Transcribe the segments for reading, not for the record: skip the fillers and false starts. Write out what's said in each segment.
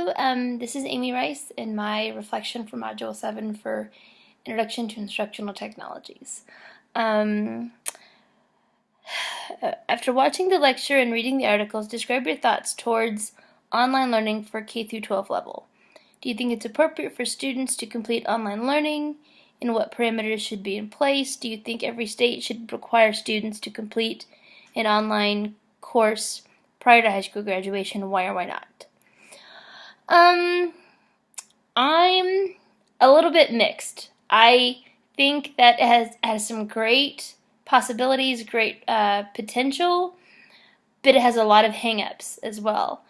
Hello, this is Amy Rice in my reflection for Module 7 for Introduction to Instructional Technologies. After watching the lecture and reading the articles, describe your thoughts towards online learning for K through 12 level. Do you think it's appropriate for students to complete online learning? And what parameters should be in place? Do you think every state should require students to complete an online course prior to high school graduation? Why or why not? I'm a little bit mixed. I think that it has some great possibilities, great potential, but it has a lot of hang-ups as well.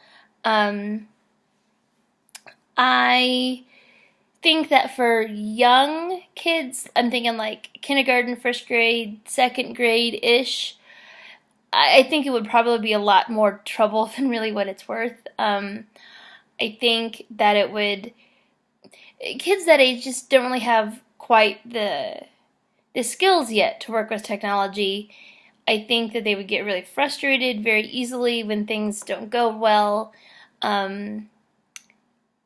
I think that for young kids, I'm thinking like kindergarten, first grade, second grade-ish, I think it would probably be a lot more trouble than really what it's worth. I think that it would, kids that age just don't really have quite the skills yet to work with technology. I think that they would get really frustrated very easily when things don't go well. I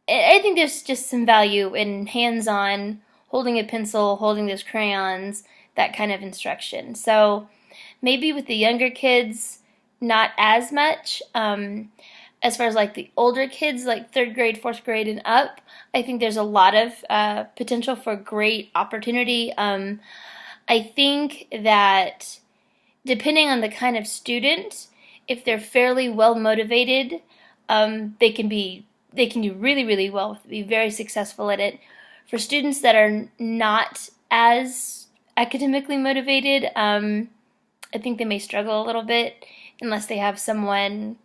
think there's just some value in hands-on, holding a pencil, holding those crayons, that kind of instruction. So maybe with the younger kids, not as much. As far as like the older kids, like third grade, fourth grade, and up, I think there's a lot of potential for great opportunity. I think that depending on the kind of student, if they're fairly well motivated, they can do really, really well, be very successful at it. For students that are not as academically motivated, I think they may struggle a little bit unless they have someone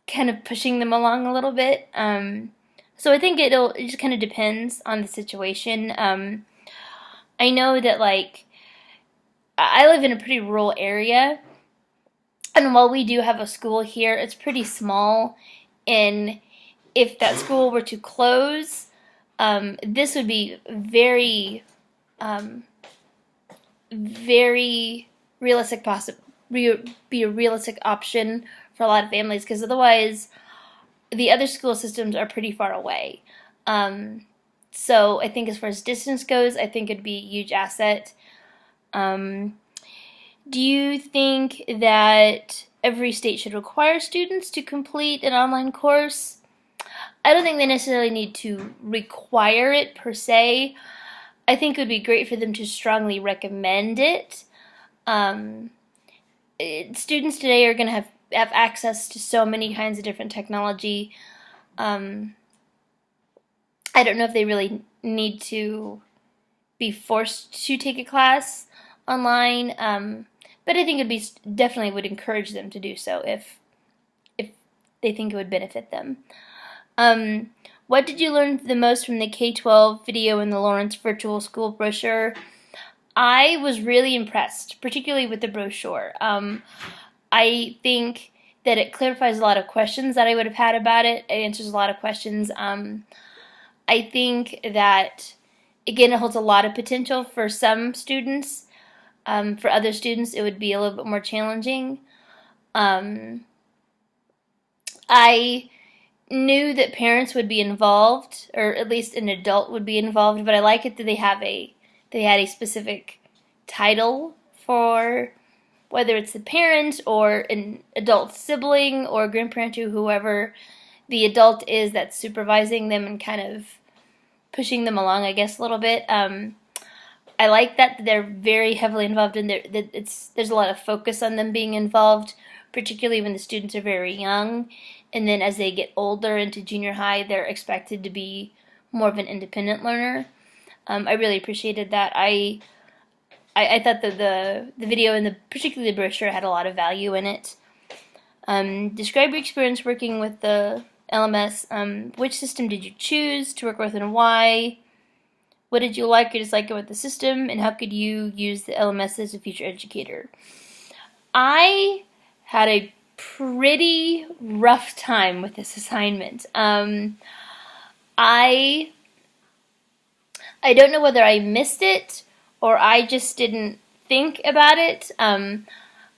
kind of pushing them along a little bit. So I think it just kind of depends on the situation. I know that like I live in a pretty rural area, and while we do have a school here, it's pretty small, and if that school were to close, this would be very realistic be a realistic option for a lot of families, because otherwise the other school systems are pretty far away. So I think as far as distance goes, I think it'd be a huge asset. Do you think that every state should require students to complete an online course? I don't think they necessarily need to require it per se. I think it would be great for them to strongly recommend it. Students today are going to have access to so many kinds of different technology. I don't know if they really need to be forced to take a class online, but I think it'd be definitely would encourage them to do so if they think it would benefit them. What did you learn the most from the K-12 video and the Lawrence Virtual School brochure? I was really impressed, particularly with the brochure. I think that it clarifies a lot of questions that I would have had about it. It answers a lot of questions. I think that, again, it holds a lot of potential for some students. For other students, it would be a little bit more challenging. I knew that parents would be involved, or at least an adult would be involved, but I like it that they had a specific title for whether it's the parent or an adult sibling or grandparent or whoever the adult is that's supervising them and kind of pushing them along, I guess, a little bit. I like that they're very heavily involved in there's a lot of focus on them being involved, particularly when the students are very young, and then as they get older into junior high, they're expected to be more of an independent learner. I really appreciated that. I thought that the video and particularly the brochure had a lot of value in it. Describe your experience working with the LMS. Which system did you choose to work with and why? What did you like or dislike about the system, and how could you use the LMS as a future educator? I had a pretty rough time with this assignment. I don't know whether I missed it or I just didn't think about it. I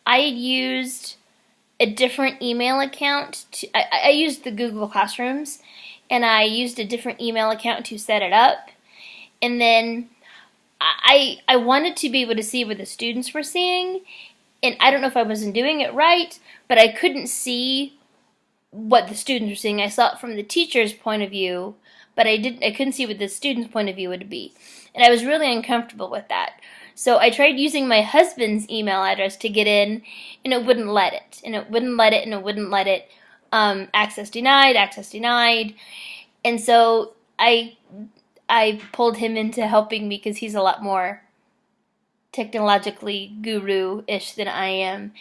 had used a different email account. I used the Google Classrooms, and I used a different email account to set it up. And then I wanted to be able to see what the students were seeing, and I don't know if I wasn't doing it right, but I couldn't see what the students were seeing. I saw it from the teacher's point of view, but I couldn't see what the student's point of view would be. And I was really uncomfortable with that. So I tried using my husband's email address to get in, and it wouldn't let it. And it wouldn't let it, and it wouldn't let it. Access denied, access denied. And so I pulled him into helping me because he's a lot more technologically guru-ish than I am.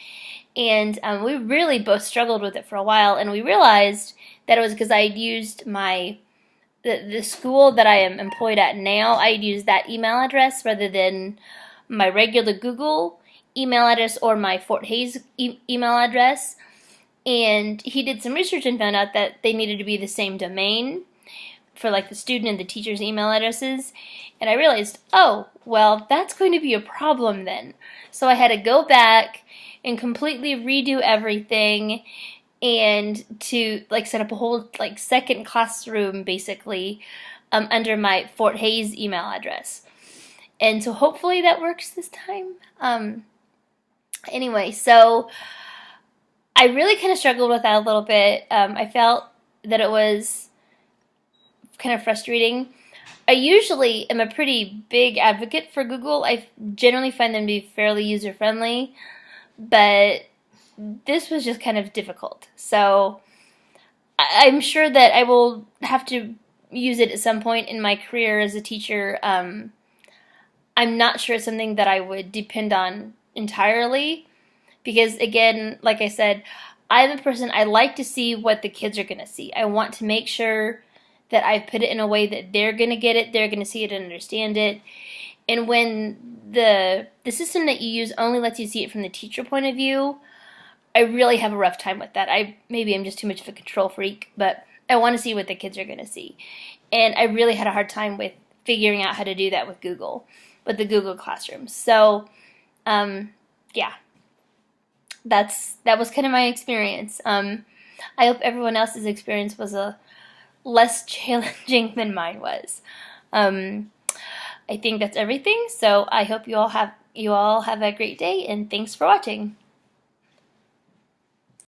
And we really both struggled with it for a while, and we realized that it was because I had used the school that I am employed at now. I used that email address rather than my regular Google email address or my Fort Hays email address. And he did some research and found out that they needed to be the same domain for like the student and the teacher's email addresses. And I realized, oh, well, that's going to be a problem then. So I had to go back and completely redo everything, and to like set up a whole like second classroom basically under my Fort Hays email address. And so hopefully that works this time. Anyway, so I really kind of struggled with that a little bit. I felt that it was kind of frustrating. I usually am a pretty big advocate for Google. I generally find them to be fairly user-friendly, but this was just kind of difficult. So I'm sure that I will have to use it at some point in my career as a teacher. I'm not sure it's something that I would depend on entirely because, again, like I said, I'm a person, I like to see what the kids are going to see. I want to make sure that I've put it in a way that they're going to get it, they're going to see it and understand it. And when the system that you use only lets you see it from the teacher point of view, I really have a rough time with that. Maybe I'm just too much of a control freak, but I want to see what the kids are going to see. And I really had a hard time with figuring out how to do that with the Google Classroom. So, yeah, that was kind of my experience. I hope everyone else's experience was a less challenging than mine was. I think that's everything. So I hope you all have a great day, and thanks for watching.